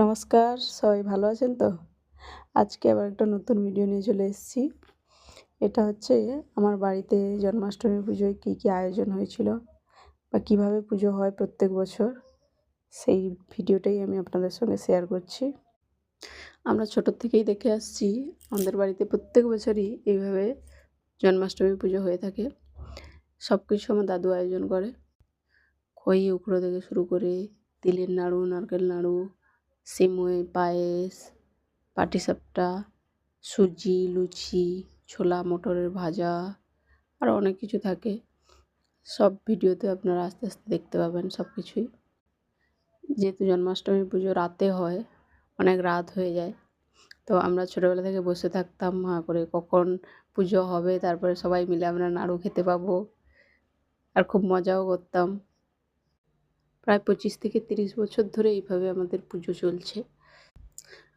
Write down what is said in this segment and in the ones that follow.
নমস্কার, সবাই ভালো আছেন তো? আজকে আবার একটা নতুন ভিডিও নিয়ে চলে এসেছি। এটা হচ্ছে আমার বাড়িতে জন্মাষ্টমী পুজোয় কী আয়োজন হয়েছিল বা কীভাবে পুজো হয় প্রত্যেক বছর, সেই ভিডিওটাই আমি আপনাদের সঙ্গে শেয়ার করছি। আমরা ছোটোর থেকেই দেখে আসছি, আমাদের বাড়িতে প্রত্যেক বছরই এইভাবে জন্মাষ্টমী পুজো হয়ে থাকে। সব কিছু আমার দাদু আয়োজন করে। খই উখড়ো থেকে শুরু করে তিলের নাড়ু, নারকেল নাড়ু, সিমুই, পায়েস, পাটিসাপটা, সুজি, লুচি, ছোলা মটরের ভাজা, আরও অনেক কিছু থাকে। সব ভিডিওতে আপনারা আস্তে আস্তে দেখতে পাবেন সব কিছুই। যেহেতু জন্মাষ্টমী পুজো রাতে হয়, অনেক রাত হয়ে যায়, তো আমরা ছোটোবেলা থেকে বসে থাকতাম হাঁ করে কখন পুজো হবে, তারপরে সবাই মিলে আমরা নাড়ু খেতে পাবো, আর খুব মজাও করতাম। প্রায় 25 থেকে 30 বছর ধরে এইভাবে আমাদের পুজো চলছে।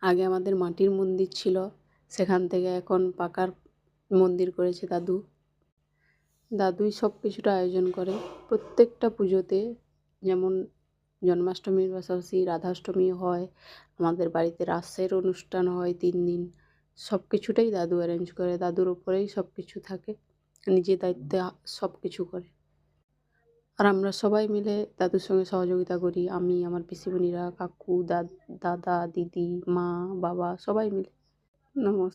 আগে আমাদের মাটির মন্দির ছিল, সেখান থেকে এখন পাকার মন্দির করেছে দাদুই সব কিছুটা আয়োজন করে। প্রত্যেকটা পুজোতে, যেমন জন্মাষ্টমীর পাশাপাশি রাধাষ্টমী হয়, আমাদের বাড়িতে রাসের অনুষ্ঠান হয় 3 দিন। সব কিছুটাই দাদু অ্যারেঞ্জ করে, দাদুর উপরেই সব কিছু থাকে, নিজের দায়িত্বে সব কিছু করে। আর আমরা সবাই মিলে দাদুর সঙ্গে সহযোগিতা করি, আমি, আমার পিসিমণিরা, কাকু, দাদা, দিদি, মা, বাবা সবাই মিলে। নমস্কার।